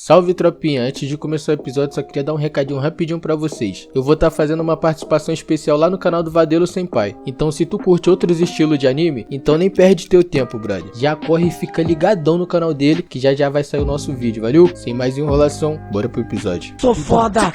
Salve tropinha, antes de começar o episódio só queria dar um recadinho rapidinho pra vocês. Eu vou estar fazendo uma participação especial lá no canal do Vadelo Senpai. Então se tu curte outros estilos de anime, então nem perde teu tempo, brother. Já corre e fica ligadão no canal dele que já vai sair o nosso vídeo, valeu? Sem mais enrolação, bora pro episódio. Sou foda!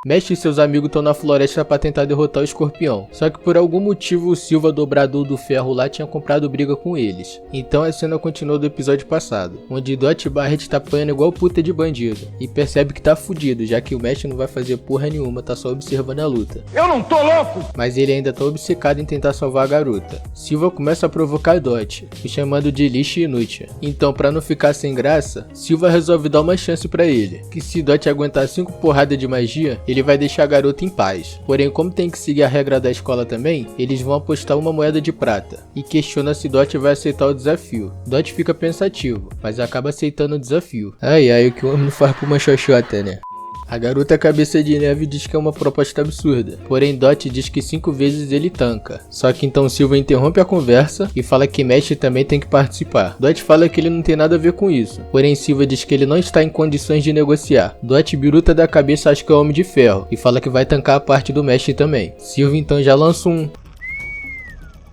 Mestre e seus amigos estão na floresta para tentar derrotar o escorpião. Só que por algum motivo o Silva, dobrador do ferro lá, tinha comprado briga com eles. Então a cena continuou do episódio passado, onde Dot Barret tá apanhando igual puta de bandido. E percebe que tá fudido, já que o mestre não vai fazer porra nenhuma, tá só observando a luta. Eu não tô louco! Mas ele ainda tá obcecado em tentar salvar a garota. Silva começa a provocar Dot, o chamando de lixo inútil. Então pra não ficar sem graça, Silva resolve dar uma chance pra ele. Que se Dot aguentar 5 porradas de magia, ele vai deixar a garota em paz. Porém, como tem que seguir a regra da escola também, eles vão apostar uma moeda de prata. E questiona se Dot vai aceitar o desafio. Dot fica pensativo, mas acaba aceitando o desafio. Ai, o que o homem não faz por uma xoxota, né? A garota cabeça de neve diz que é uma proposta absurda, porém Dot diz que 5 vezes ele tanca. Só que então Silva interrompe a conversa e fala que mestre também tem que participar. Dot fala que ele não tem nada a ver com isso, porém Silva diz que ele não está em condições de negociar. Dot biruta da cabeça acha que é o Homem de Ferro e fala que vai tancar a parte do mestre também. Silva então já lança um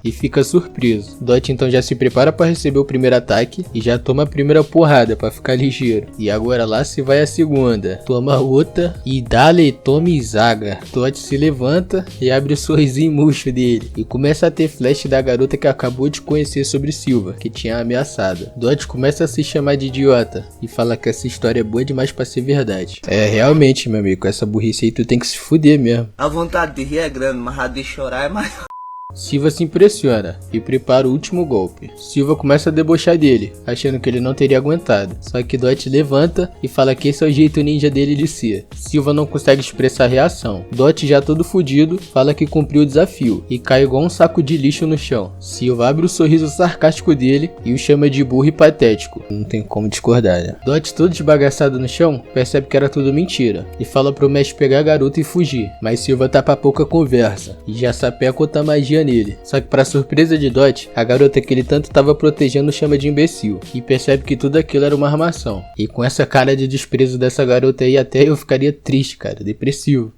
e fica surpreso. Dot então já se prepara para receber o primeiro ataque e já toma a primeira porrada para ficar ligeiro. E agora lá se vai a segunda. Toma outra e dale tome zaga. Dot se levanta e abre o sorrisinho murcho dele e começa a ter flash da garota que acabou de conhecer sobre Silva, que tinha ameaçado. Dot começa a se chamar de idiota e fala que essa história é boa demais para ser verdade. É, realmente, meu amigo, com essa burrice aí tu tem que se fuder mesmo. A vontade de rir é grande, mas a de chorar é maior. Silva se impressiona e prepara o último golpe. Silva começa a debochar dele, achando que ele não teria aguentado. Só que Dot levanta e fala que esse é o jeito ninja dele de ser. Silva não consegue expressar reação. Dot, já todo fudido, fala que cumpriu o desafio e cai igual um saco de lixo no chão. Silva abre o sorriso sarcástico dele e o chama de burro e patético. Não tem como discordar, né? Dot, todo desbagaçado no chão, percebe que era tudo mentira e fala pro mestre pegar a garota e fugir. Mas Silva tá pra pouca conversa e já sapeca outra magia nele. Só que para surpresa de Dot, a garota que ele tanto estava protegendo chama de imbecil e percebe que tudo aquilo era uma armação. E com essa cara de desprezo dessa garota aí, até eu ficaria triste, cara, depressivo.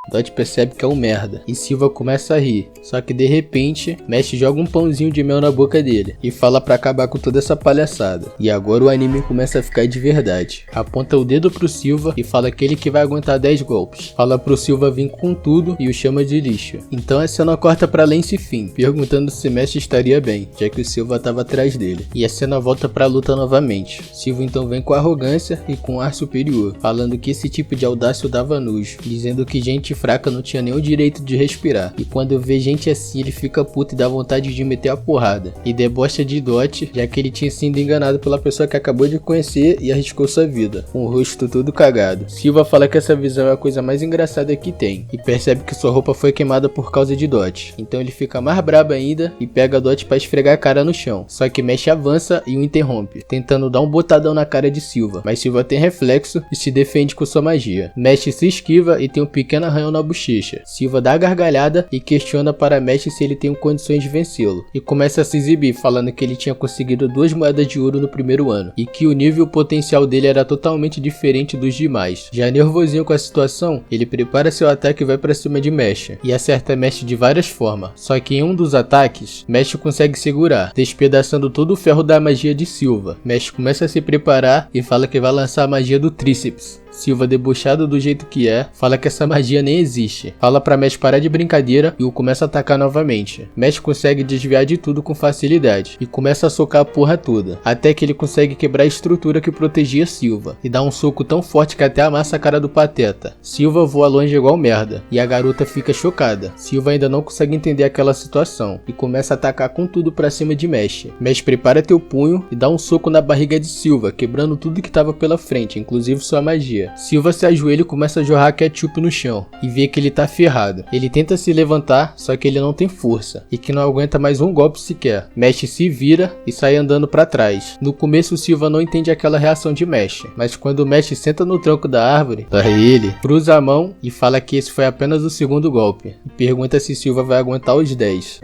Dot percebe que é um merda e Silva começa a rir, só que de repente mestre joga um pãozinho de mel na boca dele e fala pra acabar com toda essa palhaçada. E agora o anime começa a ficar de verdade. Aponta o dedo pro Silva e fala que ele que vai aguentar 10 golpes. Fala pro Silva vir com tudo e o chama de lixo. Então a cena corta pra Lance Finn, perguntando se mestre estaria bem, já que o Silva tava atrás dele. E a cena volta pra luta novamente. Silva então vem com arrogância e com ar superior, falando que esse tipo de audácia o dava nojo, dizendo que gente fraca não tinha nem o direito de respirar. E quando vê gente assim, ele fica puto e dá vontade de meter a porrada. E debocha de Dot, já que ele tinha sido enganado pela pessoa que acabou de conhecer e arriscou sua vida, com o rosto todo cagado. Silva fala que essa visão é a coisa mais engraçada que tem, e percebe que sua roupa foi queimada por causa de Dot. Então ele fica mais brabo ainda e pega Dot pra esfregar a cara no chão. Só que Mesh avança e o interrompe, tentando dar um botadão na cara de Silva. Mas Silva tem reflexo e se defende com sua magia. Mesh se esquiva e tem um pequeno arranhão na bochecha. Silva dá a gargalhada e questiona para Mestre se ele tem condições de vencê-lo, e começa a se exibir falando que ele tinha conseguido 2 moedas de ouro no primeiro ano e que o nível potencial dele era totalmente diferente dos demais. Já nervosinho com a situação, ele prepara seu ataque e vai para cima de Mestre e acerta Mestre de várias formas. Só que em um dos ataques, Mestre consegue segurar, despedaçando todo o ferro da magia de Silva. Mestre começa a se preparar e fala que vai lançar a magia do tríceps. Silva, debochado do jeito que é, fala que essa magia nem existe. Fala pra Mesh parar de brincadeira e o começa a atacar novamente. Mesh consegue desviar de tudo com facilidade e começa a socar a porra toda, até que ele consegue quebrar a estrutura que protegia Silva e dá um soco tão forte que até amassa a cara do pateta. Silva voa longe igual merda e a garota fica chocada. Silva ainda não consegue entender aquela situação e começa a atacar com tudo pra cima de Mesh. Mesh prepara teu punho e dá um soco na barriga de Silva, quebrando tudo que estava pela frente, inclusive sua magia. Silva se ajoelha e começa a jorrar ketchup no chão e vê que ele tá ferrado. Ele tenta se levantar, só que ele não tem força e que não aguenta mais um golpe sequer. Mesh se vira e sai andando pra trás. No começo Silva não entende aquela reação de Mesh, mas quando Mesh senta no tronco da árvore, ele cruza a mão e fala que esse foi apenas o segundo golpe e pergunta se Silva vai aguentar os 10.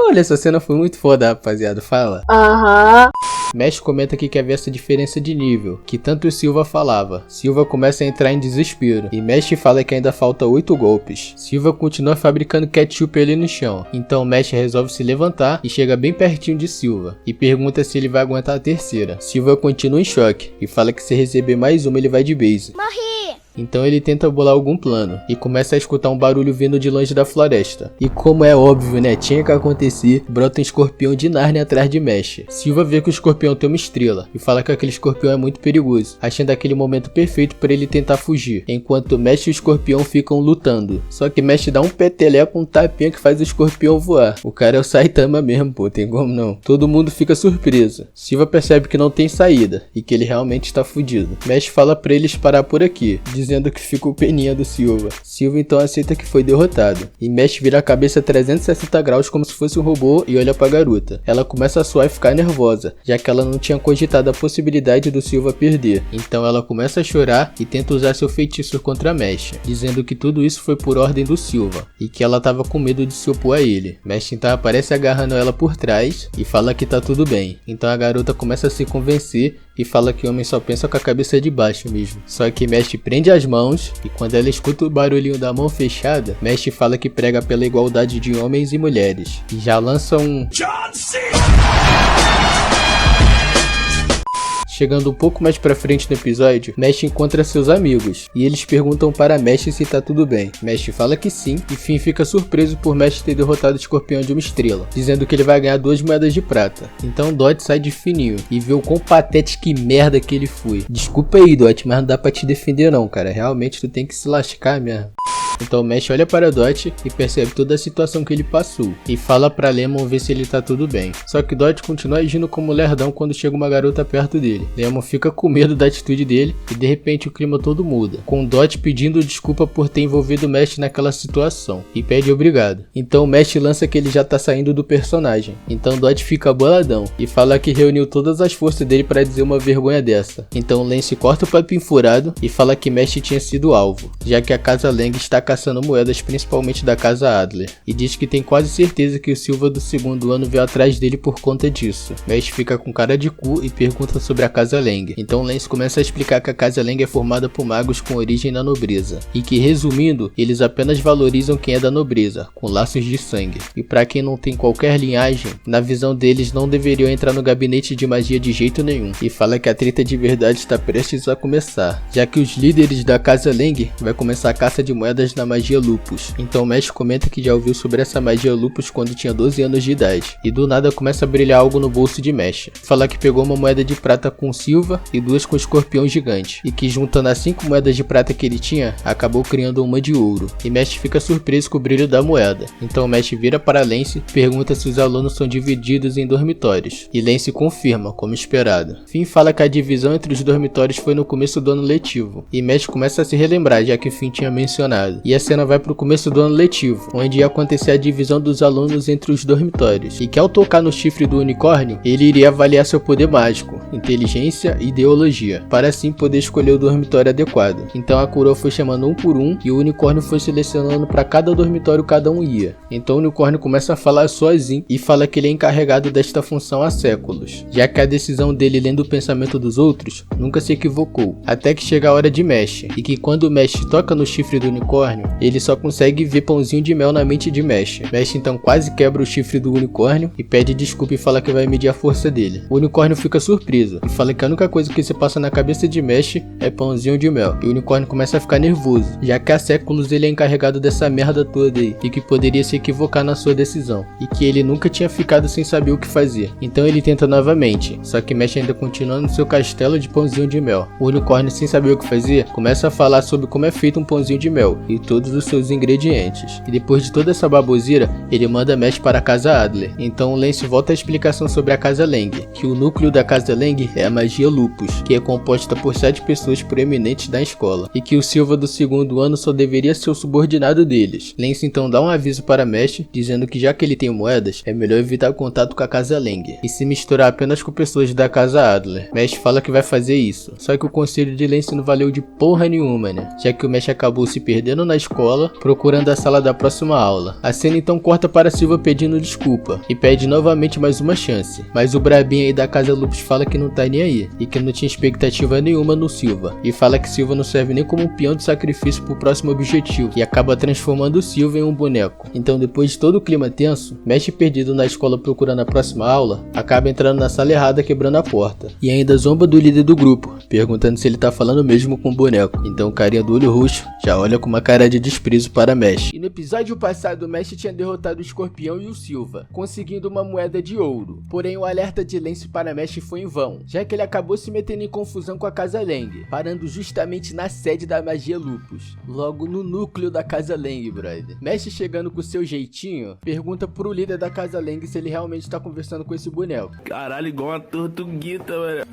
Olha, essa cena foi muito foda, rapaziada, fala. Aham. Mesh comenta que quer ver essa diferença de nível, que tanto o Silva falava. Silva começa a entrar em desespero, e Mesh fala que ainda falta 8 golpes. Silva continua fabricando ketchup ali no chão, então Mesh resolve se levantar e chega bem pertinho de Silva, e pergunta se ele vai aguentar a terceira. Silva continua em choque, e fala que se receber mais uma ele vai de base. Então ele tenta bolar algum plano, e começa a escutar um barulho vindo de longe da floresta. E como é óbvio, né, tinha que acontecer, brota um escorpião de Narnia atrás de Mesh. Silva vê que o escorpião tem uma estrela, e fala que aquele escorpião é muito perigoso, achando aquele momento perfeito para ele tentar fugir, enquanto Mesh e o escorpião ficam lutando. Só que Mesh dá um peteleco, um tapinha que faz o escorpião voar. O cara é o Saitama mesmo, pô, tem como não. Todo mundo fica surpreso. Silva percebe que não tem saída, e que ele realmente está fudido. Mesh fala pra eles parar por aqui, dizendo que ficou peninha do Silva. Silva então aceita que foi derrotado, e Mesh vira a cabeça 360 graus como se fosse um robô e olha pra garota. Ela começa a suar e ficar nervosa, já que ela não tinha cogitado a possibilidade do Silva perder. Então ela começa a chorar e tenta usar seu feitiço contra Mesh, dizendo que tudo isso foi por ordem do Silva, e que ela tava com medo de se opor a ele. Mesh então aparece agarrando ela por trás e fala que tá tudo bem. Então a garota começa a se convencer e fala que o homem só pensa com a cabeça de baixo mesmo. Só que Mesh prende as mãos, e quando ela escuta o barulhinho da mão fechada, Mesh fala que prega pela igualdade de homens e mulheres, e já lança um John Cena! Chegando um pouco mais pra frente no episódio, Mesh encontra seus amigos, e eles perguntam para Mesh se tá tudo bem. Mesh fala que sim, e Finn fica surpreso por Mesh ter derrotado o escorpião de uma estrela, dizendo que ele vai ganhar 2 moedas de prata. Então Dot sai de fininho, e vê o quão patético e merda que ele foi. Desculpa aí, Dot, mas não dá pra te defender não, cara, realmente tu tem que se lascar mesmo. Então Mesh olha para Dot e percebe toda a situação que ele passou, e fala pra Lemon ver se ele tá tudo bem. Só que Dot continua agindo como lerdão quando chega uma garota perto dele. Lemon fica com medo da atitude dele, e de repente o clima todo muda, com Dot pedindo desculpa por ter envolvido Mesh naquela situação, e pede obrigado. Então Mesh lança que ele já tá saindo do personagem. Então Dot fica boladão, e fala que reuniu todas as forças dele para dizer uma vergonha dessa. Então Lance corta o papinho furado e fala que Mesh tinha sido alvo, já que a casa Lang está caçando moedas principalmente da casa Adler, e diz que tem quase certeza que o Silva do segundo ano veio atrás dele por conta disso. Mesh fica com cara de cu e pergunta sobre a casa Lang. Então Lance começa a explicar que a casa Lang é formada por magos com origem na nobreza, e que, resumindo, eles apenas valorizam quem é da nobreza, com laços de sangue, e para quem não tem qualquer linhagem, na visão deles não deveriam entrar no gabinete de magia de jeito nenhum, e fala que a treta de verdade está prestes a começar, já que os líderes da casa Lang vai começar a caça de moedas na magia Lupus. Então Mesh comenta que já ouviu sobre essa magia Lupus quando tinha 12 anos de idade, e do nada começa a brilhar algo no bolso de Mesh. Fala que pegou uma moeda de prata com Silva e 2 com o escorpião gigante, e que juntando as 5 moedas de prata que ele tinha, acabou criando uma de ouro, e Mesh fica surpreso com o brilho da moeda. Então Mesh vira para Lance e pergunta se os alunos são divididos em dormitórios, e Lance confirma, como esperado. Finn fala que a divisão entre os dormitórios foi no começo do ano letivo, e Mesh começa a se relembrar, já que Finn tinha mencionado, e a cena vai pro começo do ano letivo, onde ia acontecer a divisão dos alunos entre os dormitórios, e que ao tocar no chifre do unicórnio, ele iria avaliar seu poder mágico, inteligência e ideologia, para assim poder escolher o dormitório adequado. Então a Kuro foi chamando um por um, e o unicórnio foi selecionando para cada dormitório cada um ia. Então o unicórnio começa a falar sozinho, e fala que ele é encarregado desta função há séculos, já que a decisão dele lendo o pensamento dos outros nunca se equivocou, até que chega a hora de Mesh, e que quando Mesh toca no chifre do unicórnio, ele só consegue ver pãozinho de mel na mente de Mesh. Mesh então quase quebra o chifre do unicórnio e pede desculpa e fala que vai medir a força dele. O unicórnio fica surpreso e fala que a única coisa que se passa na cabeça de Mesh é pãozinho de mel. E o unicórnio começa a ficar nervoso, já que há séculos ele é encarregado dessa merda toda aí, e que poderia se equivocar na sua decisão, e que ele nunca tinha ficado sem saber o que fazer. Então ele tenta novamente, só que Mesh ainda continua no seu castelo de pãozinho de mel. O unicórnio, sem saber o que fazer, começa a falar sobre como é feito um pãozinho de mel e todos os seus ingredientes. E depois de toda essa baboseira, ele manda Mesh para a casa Adler. Então o Lance volta a explicação sobre a casa Lang, que o núcleo da casa Lang é a magia Lupus, que é composta por 7 pessoas proeminentes da escola, e que o Silva do segundo ano só deveria ser o subordinado deles. Lance então dá um aviso para Mesh, dizendo que já que ele tem moedas, é melhor evitar contato com a casa Lang, e se misturar apenas com pessoas da casa Adler. Mesh fala que vai fazer isso, só que o conselho de Lance não valeu de porra nenhuma, né? Já que o Mesh acabou se perdendo na na escola, procurando a sala da próxima aula. A cena então corta para Silva pedindo desculpa, e pede novamente mais uma chance. Mas o brabinho aí da Casa Lupus fala que não tá nem aí, e que não tinha expectativa nenhuma no Silva, e fala que Silva não serve nem como um peão de sacrifício pro próximo objetivo, e acaba transformando o Silva em um boneco. Então depois de todo o clima tenso, Mesh, perdido na escola procurando a próxima aula, acaba entrando na sala errada, quebrando a porta, e ainda zomba do líder do grupo, perguntando se ele tá falando mesmo com o boneco. Então o carinha do olho roxo já olha com uma cara de desprezo para Mesh. E no episódio passado, Mesh tinha derrotado o Escorpião e o Silva, conseguindo uma moeda de ouro. Porém o alerta de Lance para Mesh foi em vão, já que ele acabou se metendo em confusão com a Casa Lang, parando justamente na sede da magia Lupus, logo no núcleo da Casa Lang, brother. Mesh, chegando com seu jeitinho, pergunta pro líder da Casa Lang se ele realmente tá conversando com esse boneco. Caralho, igual uma tortuguita, mano.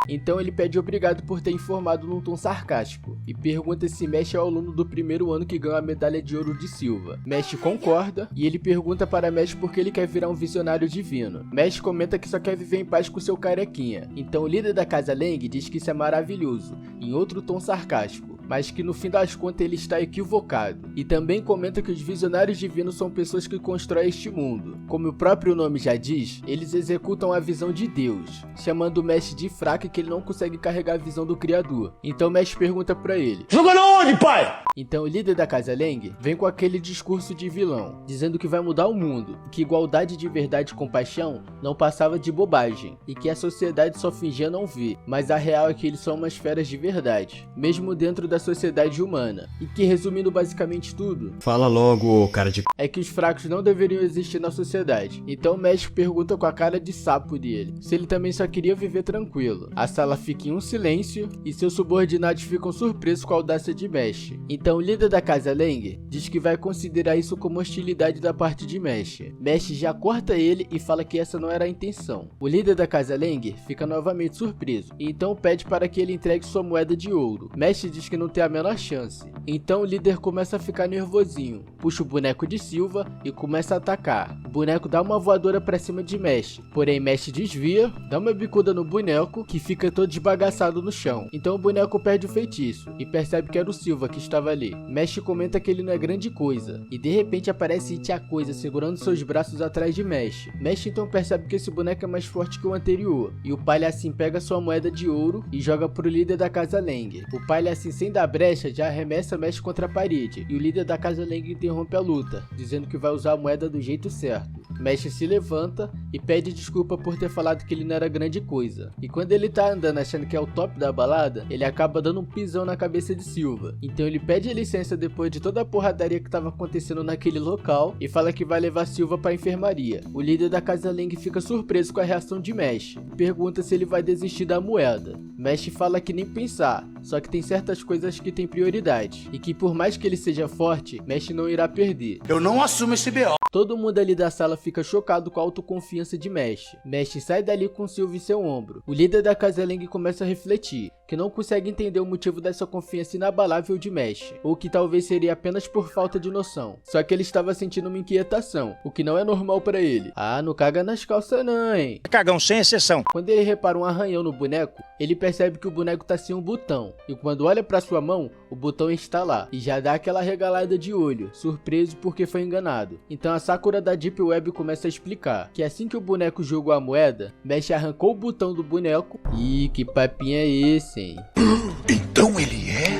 Então ele pede obrigado por ter informado num tom sarcástico, e pergunta se Mesh é o aluno do primeiro ano que ganhou a medalha de ouro de Silva. Mesh concorda, e ele pergunta para Mesh por que ele quer virar um visionário divino. Mesh comenta que só quer viver em paz com seu carequinha. Então o líder da Casa Lang diz que isso é maravilhoso, em outro tom sarcástico, mas que no fim das contas ele está equivocado. E também comenta que os visionários divinos são pessoas que constroem este mundo. Como o próprio nome já diz, eles executam a visão de Deus, chamando o Mesh de fraco e que ele não consegue carregar a visão do Criador. Então Mesh pergunta pra ele: Joga na onde, pai? Então o líder da Casa Lang vem com aquele discurso de vilão, dizendo que vai mudar o mundo, que igualdade de verdade e compaixão não passava de bobagem, e que a sociedade só fingia não ver, mas a real é que eles são umas feras de verdade, mesmo dentro da sociedade humana, e que, resumindo basicamente tudo, Fala logo, cara de... é que os fracos não deveriam existir na sociedade. Então o Mesh pergunta com a cara de sapo dele se ele também só queria viver tranquilo. A sala fica em um silêncio e seus subordinados ficam surpresos com a audácia de Mesh. Então o líder da Casa Lang diz que vai considerar isso como hostilidade da parte de Mesh. Mesh já corta ele e fala que essa não era a intenção. O líder da Casa Lang fica novamente surpreso, e então pede para que ele entregue sua moeda de ouro. Mesh diz que não tem a menor chance. Então o líder começa a ficar nervosinho, puxa o boneco de Silva e começa a atacar. O boneco dá uma voadora pra cima de Mesh, porém Mesh desvia, dá uma bicuda no boneco, que fica todo desbagaçado no chão. Então o boneco perde o feitiço e percebe que era o Silva que estava ali. Mesh comenta que ele não é grande coisa, e de repente aparece It a Coisa segurando seus braços atrás de Mesh. Mesh então percebe que esse boneco é mais forte que o anterior, e o palhacinho pega sua moeda de ouro e joga pro líder da Casa Lang. O palhacinho, sem dar brecha, já arremessa Mesh contra a parede, e o líder da Casa Lang interrompe a luta, dizendo que vai usar a moeda do jeito certo. Mesh se levanta e pede desculpa por ter falado que ele não era grande coisa. E quando ele tá andando achando que é o top da balada, ele acaba dando um pisão na cabeça de Silva. Então ele pede licença depois de toda a porradaria que tava acontecendo naquele local e fala que vai levar Silva pra enfermaria. O líder da Casa Lang fica surpreso com a reação de Mesh, pergunta se ele vai desistir da moeda. Mesh fala que nem pensar, só que tem certas coisas que tem prioridade, e que por mais que ele seja forte, Mesh não irá perder. Eu não assumo esse BO. Todo mundo ali da sala fica chocado com a autoconfiança de Mesh. Mesh sai dali com Silva em seu ombro. O líder da Casa Lang começa a refletir, que não consegue entender o motivo dessa confiança inabalável de Mesh, ou que talvez seria apenas por falta de noção. Só que ele estava sentindo uma inquietação, o que não é normal pra ele. Ah, não caga nas calças não, hein? Cagão sem exceção. Quando ele repara um arranhão no boneco, ele percebe que o boneco tá sem um botão, e quando olha pra sua mão, o botão está lá, e já dá aquela regalada de olho, surpreso porque foi enganado. Então a Sakura da Deep Web começa a explicar que assim que o boneco jogou a moeda, Mesh arrancou o botão do boneco. Ih, que papinho é esse, hein? Então ele é?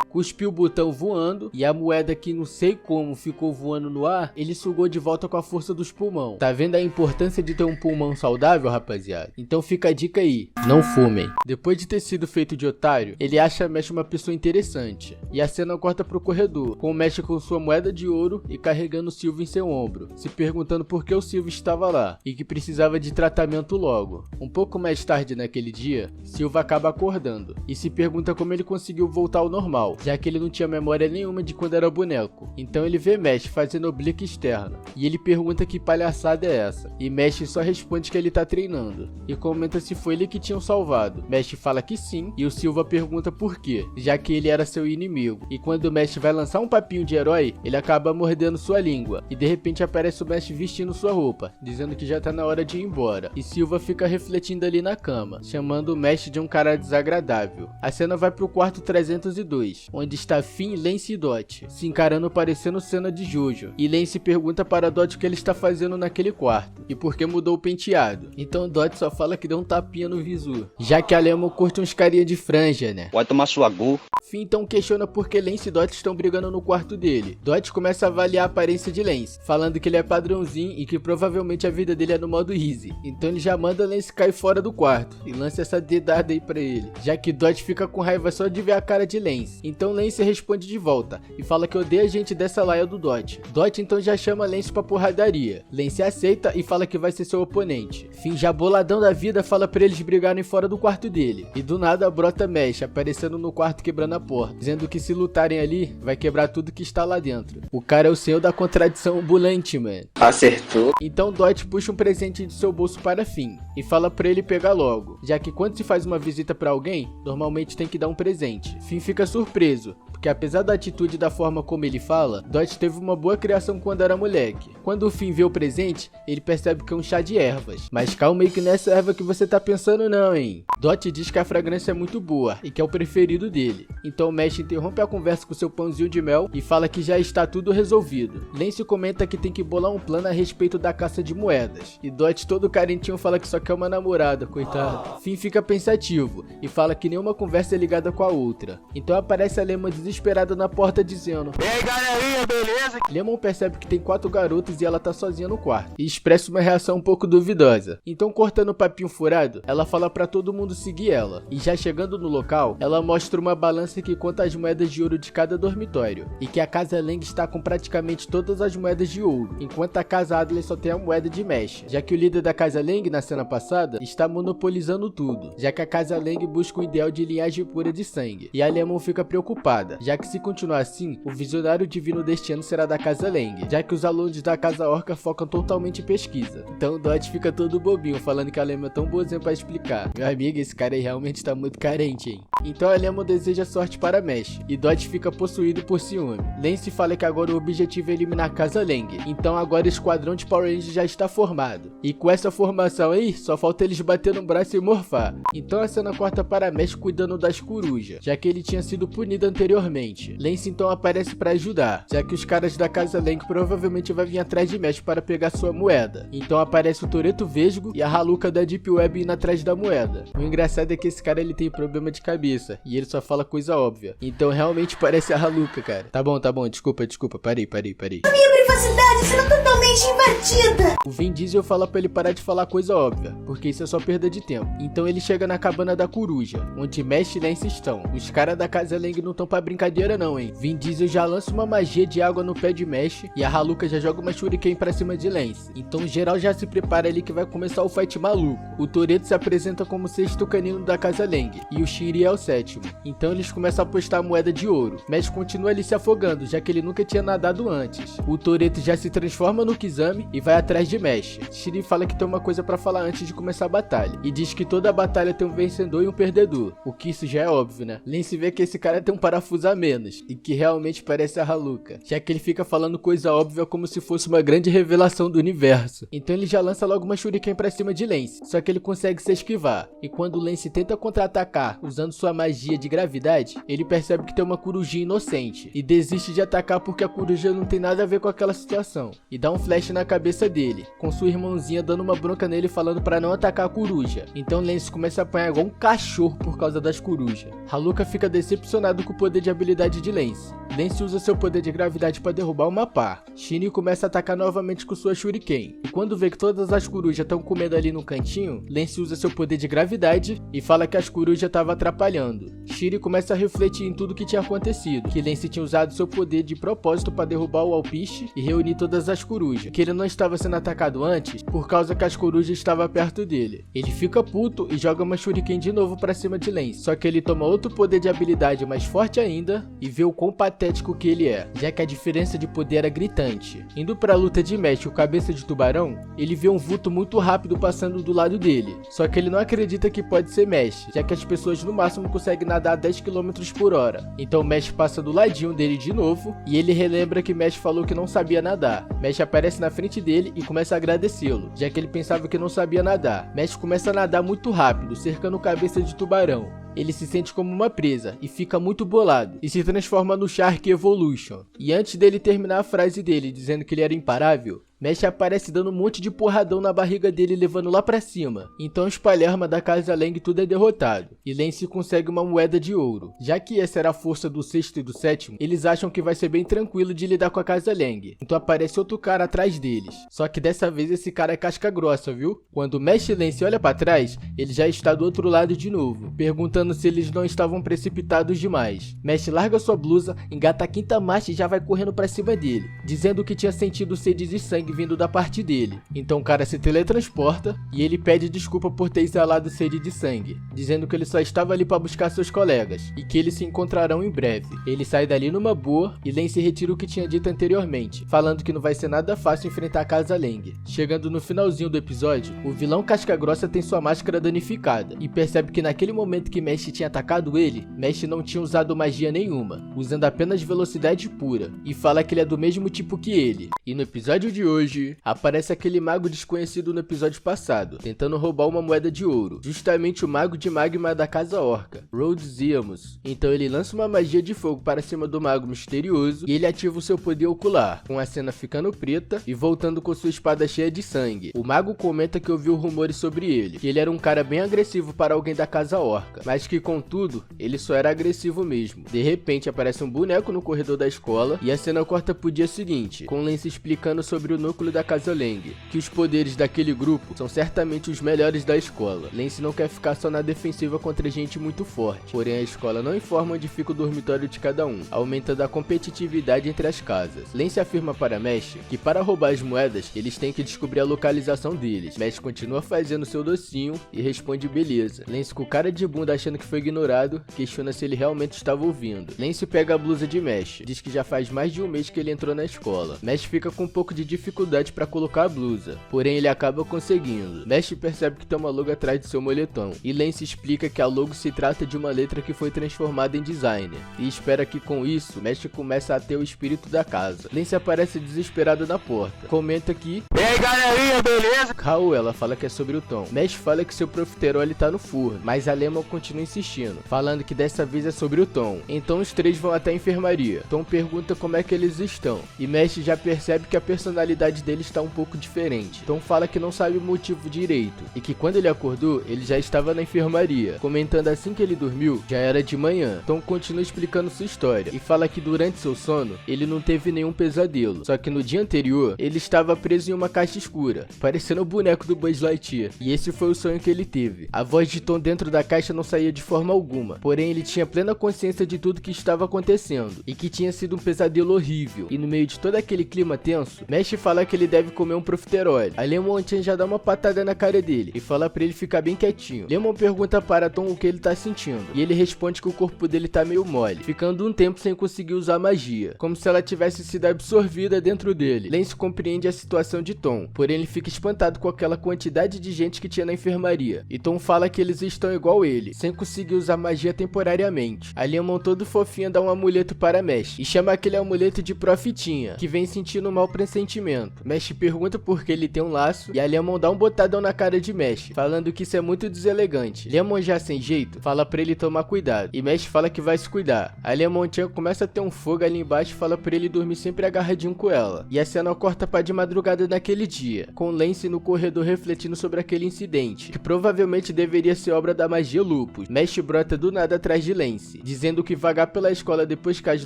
Cuspiu o botão voando, e a moeda, que não sei como ficou voando no ar, ele sugou de volta com a força dos pulmão. Tá vendo a importância de ter um pulmão saudável, rapaziada? Então fica a dica aí, não fumem. Depois de ter sido feito de otário, ele acha Mesh uma pessoa interessante, e a cena corta pro corredor, com o Mesh com sua moeda de ouro e carregando o Silva em seu ombro, se perguntando por que o Silva estava lá, e que precisava de tratamento logo. Um pouco mais tarde naquele dia, Silva acaba acordando, e se pergunta como ele conseguiu voltar ao normal, já que ele não tinha memória nenhuma de quando era boneco. Então ele vê Mesh fazendo oblique externo, e ele pergunta que palhaçada é essa, e Mesh só responde que ele tá treinando, e comenta se foi ele que tinham salvado. Mesh fala que sim, e o Silva pergunta por quê, já que ele era seu inimigo, e quando o Mesh vai lançar um papinho de herói, ele acaba mordendo sua língua, e de repente aparece o Mesh vestindo sua roupa, dizendo que já tá na hora de ir embora, e Silva fica refletindo ali na cama, chamando o Mesh de um cara desagradável. A cena vai pro quarto 302, onde está Finn, Lance e Dot, se encarando parecendo cena de Jojo. E Lance pergunta para Dot o que ele está fazendo naquele quarto, e por que mudou o penteado. Então Dot só fala que deu um tapinha no visu, já que a Lemon curte uns carinha de franja, né? Vai tomar sua gu. Finn então questiona por que Lance e Dot estão brigando no quarto dele. Dot começa a avaliar a aparência de Lance, falando que ele é padrãozinho e que provavelmente a vida dele é no modo easy. Então ele já manda Lance cair fora do quarto e lança essa dedada aí pra ele, já que Dot fica com raiva só de ver a cara de Lance. Então Lance responde de volta e fala que odeia a gente dessa laia do Dot. Dot então já chama Lance pra porradaria. Lance aceita e fala que vai ser seu oponente. Finn, já boladão da vida, fala pra eles brigarem fora do quarto dele. E do nada brota Mesh aparecendo no quarto quebrando a porta, dizendo que se lutarem ali, vai quebrar tudo que está lá dentro. O cara é o senhor da contradição ambulante, mano. Acertou. Então Dot puxa um presente de seu bolso para Finn e fala pra ele pegar logo, já que quando se faz uma visita pra alguém, normalmente tem que dar um presente. Finn fica surpreso, porque apesar da atitude e da forma como ele fala, Dot teve uma boa criação quando era moleque. Quando o Finn vê o presente, ele percebe que é um chá de ervas. Mas calma aí que não é essa erva que você tá pensando não, hein. Dot diz que a fragrância é muito boa e que é o preferido dele. Então Mesh interrompe a conversa com seu pãozinho de mel e fala que já está tudo resolvido. Lance comenta que tem que bolar um plano a respeito da caça de moedas. E Dot, todo carentinho, fala que só quer uma namorada, coitado. Finn fica pensativo e fala que nenhuma conversa é ligada com a outra. Então aparece a Lemon desesperada na porta dizendo: E aí, galerinha, beleza? Lemon percebe que tem 4 garotos e ela tá sozinha no quarto, e expressa uma reação um pouco duvidosa. Então, cortando o papinho furado, ela fala pra todo mundo seguir ela. E já chegando no local, ela mostra uma balança que conta as moedas de ouro de cada dormitório, e que a casa Lang está com praticamente todas as moedas de ouro, enquanto a casa Adler só tem a moeda de mesh, já que o líder da casa Lang na cena passada está monopolizando tudo, já que a casa Lang busca um ideal de linhagem pura de sangue. E a Lemon fica preocupada, já que se continuar assim, o visionário divino deste ano será da casa Lang, já que os alunos da casa Orca focam totalmente em pesquisa. Então o Dot fica todo bobinho, falando que a Lemon é tão boazinha pra explicar. Meu amigo, esse cara aí realmente tá muito carente, hein. Então a Lemon deseja sorte para Mesh, e Dot fica possuído por ciúme. Lance fala que agora o objetivo é eliminar a casa Lang, então agora o esquadrão de Power Rangers já está formado. E com essa formação aí, só falta eles bater no braço e morfar. Então a cena corta para Mesh cuidando das corujas, já que ele tinha sido punido anteriormente. Lance então aparece para ajudar, já que os caras da casa Lang provavelmente vai vir atrás de Mesh para pegar sua moeda. Então aparece o Toretto Vesgo e a Haluka da Deep Web indo atrás da moeda. O engraçado é que esse cara ele tem problema de cabeça, e ele só fala coisa óbvia. Então realmente parece a Haluka, cara. Tá bom, desculpa, parei. Minha privacidade será totalmente invadida. O Vin Diesel fala pra ele parar de falar coisa óbvia, porque isso é só perda de tempo. Então ele chega na cabana da coruja, onde Mesh e Lance estão. Os caras da casa Lang não estão pra brincadeira não, hein. Vin Diesel já lança uma magia de água no pé de Mesh, e a Haluka já joga uma shuriken pra cima de Lance. Então geral já se prepara ali que vai começar o fight maluco. O Toretto se apresenta como o 6º canino da casa Lang, e o Shinri é o 7º. Então eles começam a apostar a moeda de ouro. Mesh continua ali se afogando, já que ele nunca tinha nadado antes. O Toretto já se transforma no Kizami e vai atrás de Mesh. Shinri fala que tem uma coisa pra falar antes de começar a batalha, e diz que toda batalha tem um vencedor e um perdedor, o que isso já é óbvio, né. Lance vê que esse cara tem um parafuso a menos, e que realmente parece a Haluka, já que ele fica falando coisa óbvia como se fosse uma grande revelação do universo. Então ele já lança logo uma shuriken pra cima de Lance, só que ele consegue se esquivar, e quando Lance tenta contra-atacar usando sua magia de gravidade, ele percebe que tem uma corujinha inocente, e desiste de atacar porque a coruja não tem nada a ver com aquela situação, e dá um flash na cabeça dele, com sua irmãozinha dando uma bronca nele falando pra não atacar a coruja. Então Lance começa a apanhar igual um cachorro por causa das corujas. Haluka fica decepcionado com o poder de habilidade de Lance. Lance usa seu poder de gravidade para derrubar uma pá. Shinri começa a atacar novamente com sua shuriken, e quando vê que todas as corujas estão comendo ali no cantinho, Lance usa seu poder de gravidade e fala que as corujas estavam atrapalhando. Shinri começa a refletir em tudo que tinha acontecido, que Lance tinha usado seu poder de propósito para derrubar o alpiste e reunir todas as corujas, que ele não estava sendo atacado antes por causa que as corujas estavam perto dele. Ele fica puto e joga uma shuriken de novo para cima de Lance, só que ele toma outro poder de habilidade mais forte ainda e vê o quão patético que ele é, já que a diferença de poder era gritante. Indo pra luta de Mesh, o cabeça de tubarão, ele vê um vulto muito rápido passando do lado dele, só que ele não acredita que pode ser Mesh, já que as pessoas no máximo conseguem nadar 10 km por hora. Então Mesh passa do ladinho dele de novo, e ele relembra que Mesh falou que não sabia nadar. Mesh aparece na frente dele e começa a agradecê-lo, já que ele pensava que não sabia nadar. Mesh começa a nadar muito rápido, cercando o cabeça de tubarão. ele se sente como uma presa e fica muito bolado e se transforma no Shark Evolution. E antes dele terminar a frase dele dizendo que ele era imparável, Mesh aparece dando um monte de porradão na barriga dele, levando lá pra cima. Então os Palerma da Casa Lang tudo é derrotado, e Lance consegue uma moeda de ouro. Já que essa era a força do sexto e do sétimo, eles acham que vai ser bem tranquilo de lidar com a Casa Lang. Então aparece outro cara atrás deles. Só que dessa vez esse cara é casca grossa, viu? Quando Mesh e Lance olha pra trás, ele já está do outro lado de novo, perguntando se eles não estavam precipitados demais. Mesh larga sua blusa, engata a quinta marcha e já vai correndo pra cima dele, dizendo que tinha sentido sede de sangue vindo da parte dele. Então o cara se teletransporta e ele pede desculpa por ter exalado sede de sangue, dizendo que ele só estava ali para buscar seus colegas e que eles se encontrarão em breve. Ele sai dali numa boa e Lance retira o que tinha dito anteriormente, falando que não vai ser nada fácil enfrentar a Casa Lang. Chegando no finalzinho do episódio, o vilão casca grossa tem sua máscara danificada e percebe que naquele momento que Mesh tinha atacado ele, Mesh não tinha usado magia nenhuma, usando apenas velocidade pura, e fala que ele é do mesmo tipo que ele. E no episódio de hoje, aparece aquele mago desconhecido no episódio passado, tentando roubar uma moeda de ouro, justamente o mago de magma da Casa Orca, Rhodes Zemus. Então ele lança uma magia de fogo para cima do mago misterioso e ele ativa o seu poder ocular, com a cena ficando preta e voltando com sua espada cheia de sangue. O mago comenta que ouviu rumores sobre ele, que ele era um cara bem agressivo para alguém da Casa Orca, mas que contudo, ele só era agressivo mesmo. De repente aparece um boneco no corredor da escola e a cena corta pro dia seguinte, com Lance explicando sobre o núcleo da Casa Lang, que os poderes daquele grupo são certamente os melhores da escola. Lance não quer ficar só na defensiva contra gente muito forte, porém a escola não informa onde fica o dormitório de cada um, aumentando a competitividade entre as casas. Lance afirma para Mesh que para roubar as moedas, eles têm que descobrir a localização deles. Mesh continua fazendo seu docinho e responde beleza. Lance com cara de bunda achando que foi ignorado, questiona se ele realmente estava ouvindo. Lance pega a blusa de Mesh, diz que já faz mais de um mês que ele entrou na escola. Mesh fica com um pouco de dificuldade para colocar a blusa, porém ele acaba conseguindo. Mesh percebe que tem uma logo atrás de seu moletom, e Lance explica que a logo se trata de uma letra que foi transformada em designer, e espera que com isso, Mesh começa a ter o espírito da casa. Lance aparece desesperado na porta, comenta que E aí galerinha, beleza? Raul, ela fala que é sobre o Tom. Mesh fala que seu profiterol tá no forno, mas a Lemon continua insistindo, falando que dessa vez é sobre o Tom. Então os três vão até a enfermaria. Tom pergunta como é que eles estão, e Mesh já percebe que a personalidade deles está um pouco diferente. Tom fala que não sabe o motivo direito, e que quando ele acordou, ele já estava na enfermaria, comentando assim que ele dormiu, já era de manhã. Tom continua explicando sua história, e fala que durante seu sono, ele não teve nenhum pesadelo, só que no dia anterior, ele estava preso em uma caixa escura, parecendo o boneco do Buzz Lightyear, e esse foi o sonho que ele teve. A voz de Tom dentro da caixa não saía de forma alguma, porém ele tinha plena consciência de tudo que estava acontecendo, e que tinha sido um pesadelo horrível. E no meio de todo aquele clima tenso, Mesh fala que ele deve comer um profiterol. A Lemon já dá uma patada na cara dele e fala pra ele ficar bem quietinho. Lemon pergunta para Tom o que ele tá sentindo, e ele responde que o corpo dele tá meio mole, ficando um tempo sem conseguir usar magia, como se ela tivesse sido absorvida dentro dele. Lance compreende a situação de Tom, porém ele fica espantado com aquela quantidade de gente que tinha na enfermaria, e Tom fala que eles estão igual ele, sem conseguir usar magia temporariamente. A Lemon todo fofinha dá um amuleto para Mesh, e chama aquele amuleto de Profitinha, que vem sentindo um mau pressentimento. Mesh pergunta por que ele tem um laço, e a Lemon dá um botadão na cara de Mesh, falando que isso é muito deselegante. Lemon já sem jeito, fala pra ele tomar cuidado, e Mesh fala que vai se cuidar. A Lemon começa a ter um fogo ali embaixo e fala pra ele dormir sempre agarradinho com ela. E a cena corta pra de madrugada naquele dia, com Lance no corredor refletindo sobre aquele incidente, que provavelmente deveria ser obra da magia Lupus. Mesh brota do nada atrás de Lance, dizendo que vagar pela escola depois que as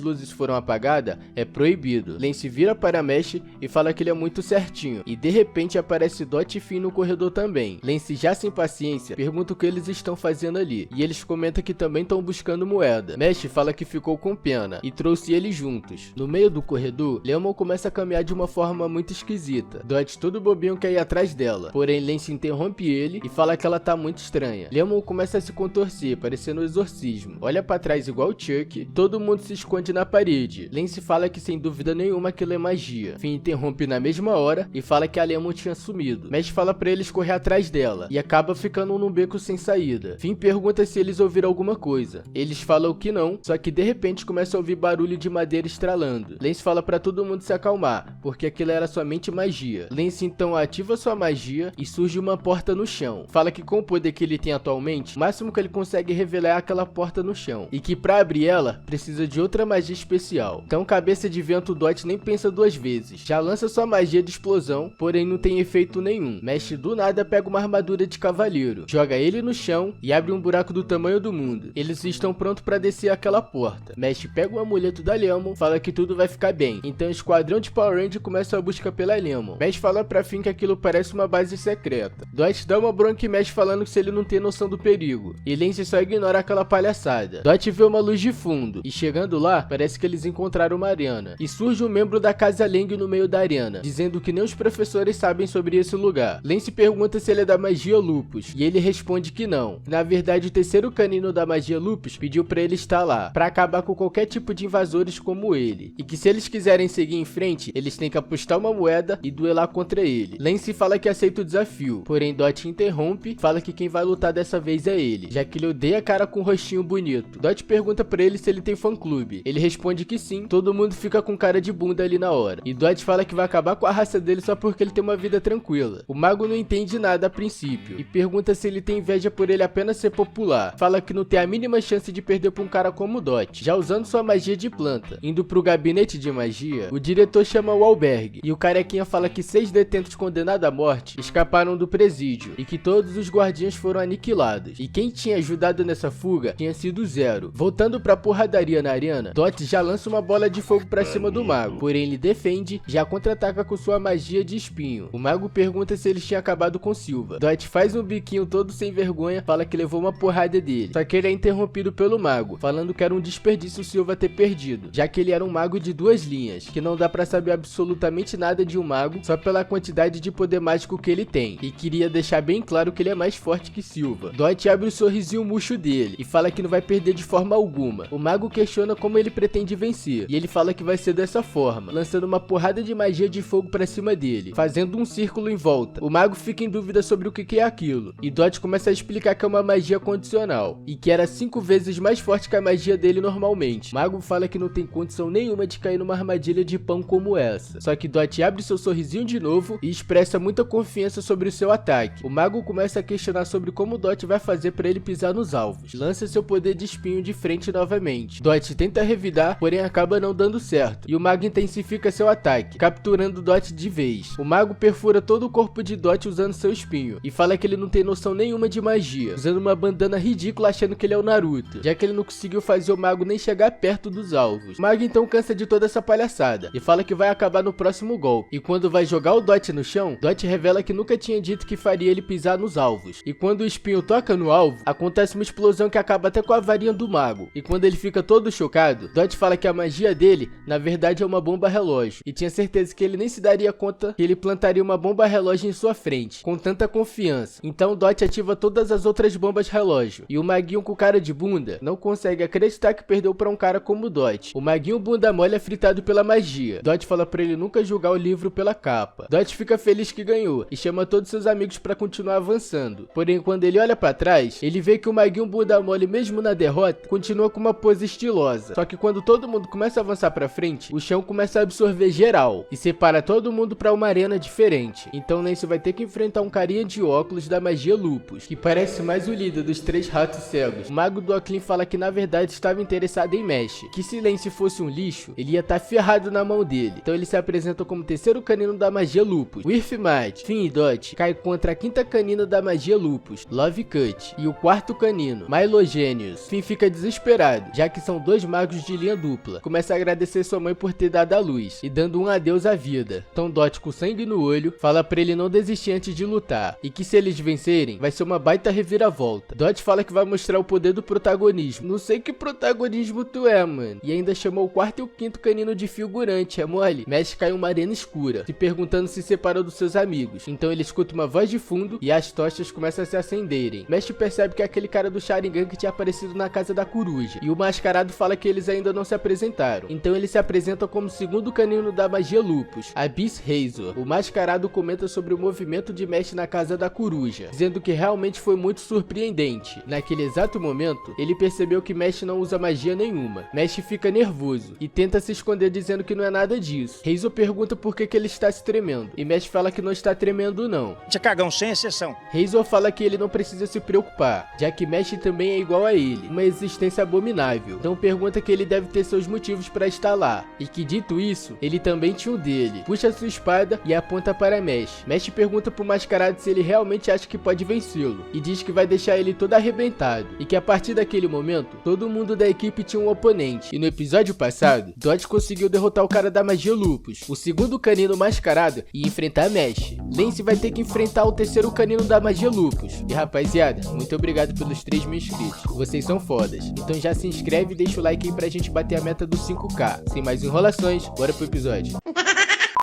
luzes foram apagadas é proibido. Lance vira para Mesh e fala que ele é muito certinho, e de repente aparece Dot e Finn no corredor também. Lance, já sem paciência, pergunta o que eles estão fazendo ali, e eles comentam que também estão buscando moeda. Mesh fala que ficou com pena e trouxe eles juntos. No meio do corredor, Lemon começa a caminhar de uma forma muito esquisita. Dot todo bobinho quer ir atrás dela, porém Lance interrompe ele e fala que ela tá muito estranha. Lemon começa a se contorcer, parecendo um exorcismo. Olha pra trás igual Chuck, todo mundo se esconde na parede. Lance fala que sem dúvida nenhuma aquilo é magia. Finn interrompe na mesma hora e fala que a Lemon tinha sumido. Mesh fala pra eles correr atrás dela e acaba ficando num beco sem saída. Finn pergunta se eles ouviram alguma coisa. Eles falam que não, só que de repente começa a ouvir barulho de madeira estralando. Lance fala pra todo mundo se acalmar, porque aquilo era somente magia. Lance então ativa sua magia e surge uma porta no chão. Fala que com o poder que ele tem atualmente, o máximo que ele consegue revelar é aquela porta no chão, e que pra abrir ela, precisa de outra magia especial. Então cabeça de vento Dot nem pensa duas vezes, já lança sua magia de explosão, porém não tem efeito nenhum. Mesh do nada pega uma armadura de cavaleiro, joga ele no chão e abre um buraco do tamanho do mundo. Eles estão prontos pra descer aquela porta. Mesh pega o amuleto da Lemon, fala que tudo vai ficar bem, então o esquadrão de Power Ranger começa a busca pela Lemon. Mesh fala pra Finn que aquilo parece uma base secreta. Dot dá uma bronca em Mesh falando que se ele não tem noção do perigo, e Lance só ignora aquela palhaçada. Dot vê uma luz de fundo, e chegando lá, parece que eles encontraram uma arena, e surge um membro da Casa Lang no meio da arena, dizendo que nem os professores sabem sobre esse lugar. Lance pergunta se ele é da magia Lupus, e ele responde que não. Na verdade, o terceiro canino da magia Lupus pediu pra ele estar lá, pra acabar com qualquer tipo de invasores como ele, e que se eles quiserem seguir em frente, eles têm que apostar uma moeda e duelar contra ele. Lance fala que aceita o desafio, porém Dot interrompe, fala que quem vai lutar dessa vez é ele, já que ele odeia cara com um rostinho bonito. Dot pergunta pra ele se ele tem fã-clube. Ele responde que sim, todo mundo fica com cara de bunda ali na hora. E Dot fala que vai acabar com a raça dele só porque ele tem uma vida tranquila. O mago não entende nada a princípio, e pergunta se ele tem inveja por ele apenas ser popular. Fala que não tem a mínima chance de perder pra um cara como Dot, já usando sua magia de planta. Indo pro gabinete de magia, o diretor chama o albergue, e o carequinha fala que 6 detentos condenados à morte escaparam do presídio, e que todos os guardiões foram aniquilados, e quem tinha ajudado nessa fuga tinha sido Zero. Voltando pra porradaria na arena, Dot já lança uma bola de fogo pra cima do mago, porém ele defende, já contra-ataca com sua magia de espinho. O mago pergunta se eles tinham acabado com Silva. Dot faz um biquinho todo sem vergonha, fala que levou uma porrada dele, só que ele é interrompido pelo mago, falando que era um desperdício Silva ter perdido, já que ele era um mago de 2 linhas, que não dá pra saber absolutamente nada de um mago só pela quantidade de poder mágico que ele tem, e queria deixar bem claro que ele é mais forte que Silva. Dot abre o sorrisinho murcho dele e fala que não vai perder de forma alguma. O mago questiona como ele pretende vencer, e ele fala que vai ser dessa forma, lançando uma porrada de magia de fogo pra cima dele, fazendo um círculo em volta. O mago fica em dúvida sobre o que é aquilo, e Dot começa a explicar que é uma magia condicional, e que era 5 vezes mais forte que a magia dele normalmente. O mago fala que não tem condição nenhuma de cair numa armadilha de pão como essa, só que Dot abre seu sorrisinho de novo e expressa muita confiança sobre o seu ataque. O mago começa a questionar sobre como Dot vai fazer pra ele pisar nos alvos. Lança seu poder de espinho de frente novamente. Dot tenta revidar, porém acaba não dando certo, e o mago intensifica seu ataque, capturando Dot de vez. O mago perfura todo o corpo de Dot usando seu espinho, e fala que ele não tem noção nenhuma de magia, usando uma bandana ridícula achando que ele é o Naruto, já que ele não conseguiu fazer o mago nem chegar perto dos alvos. O mago então cansa de toda essa palhaçada, e fala que vai acabar no próximo golpe, e quando vai jogar o Dot no chão, Dot revela que nunca tinha dito que faria ele pisar nos alvos, e quando o espinho toca no alvo, acontece uma explosão que acaba até com a varinha do mago, e quando ele fica todo chocado, Dot fala que a magia dele, na verdade é uma bomba relógio, e tinha certeza que ele nem se daria conta que ele plantaria uma bomba relógio em sua frente, com tanta confiança. Então Dot ativa todas as outras bombas relógio, e o maguinho com cara de bunda não consegue acreditar que perdeu pra um cara como Dot. O maguinho bunda mole é fritado pela magia. Dot fala pra ele nunca julgar o livro pela capa. Dot fica feliz que ganhou, e chama todos seus amigos pra continuar avançando. Porém, quando ele olha pra trás, ele vê que o maguinho bunda mole, mesmo na derrota, continua com uma pose estilosa. Só que quando todo mundo começa a avançar pra frente, o chão começa a absorver geral, e separa todo mundo pra uma arena diferente. Então Lance vai ter que enfrentar um carinha de óculos da magia Lupus, que parece mais o líder dos 3 ratos cegos. O mago do Oclean fala que na verdade estava interessado em Mesh, que se Lance fosse um lixo, ele ia estar ferrado na mão dele. Então ele se apresenta como terceiro canino da magia Lupus. With Might, Finn e Dot cai contra a quinta canina da magia Lupus, Love Cut, e o quarto canino, Milogenius. Finn fica desesperado, já que são 2 magos de linha dupla. Começa a agradecer sua mãe por ter dado a luz, e dando um adeus à vida. Então Dot, com sangue no olho, fala pra ele não desistir antes de lutar, e que se eles vencerem, vai ser uma baita reviravolta. Dot fala que vai mostrar o poder do protagonismo. Não sei que protagonismo tu é, mano. E ainda chamou o quarto e o quinto canino de figurante, é mole? Mesh cai em uma arena escura, se perguntando se separou dos seus amigos. Então ele escuta uma voz de fundo e as tochas começam a se acenderem. Mesh percebe que é aquele cara do Sharingan que tinha aparecido na casa da coruja, e o mascarado fala que eles ainda não se apresentaram. Então ele se apresenta como segundo canino da magia Lupus, Abyss Razor. O mascarado comenta sobre o movimento de Mesh na casa da coruja, dizendo que realmente foi muito surpreendente. Naquele exato momento, ele percebeu que Mesh não usa magia nenhuma. Mesh fica nervoso e tenta se esconder dizendo que não é nada disso. Razor pergunta por que ele está se tremendo tremendo, e Mesh fala que não está tremendo não. Cagão, sem exceção. Razor fala que ele não precisa se preocupar, já que Mesh também é igual a ele, uma existência abominável. Então pergunta que ele deve ter seus motivos para estar lá, e que dito isso, ele também tinha o dele. Puxa sua espada e aponta para Mesh. Mesh pergunta pro Mascarado se ele realmente acha que pode vencê-lo, e diz que vai deixar ele todo arrebentado, e que a partir daquele momento, todo mundo da equipe tinha um oponente. E no episódio passado, Dodge conseguiu derrotar o cara da magia Lupus, o segundo canino mascarado, e enfrentar Mesh. Lance vai ter que enfrentar o terceiro canino da magia Lupus. E rapaziada, muito obrigado pelos 3.000 inscritos, vocês são fodas. Então já se inscreve e deixa o like aí pra gente bater a meta dos 5k. Sem mais enrolações, bora pro episódio.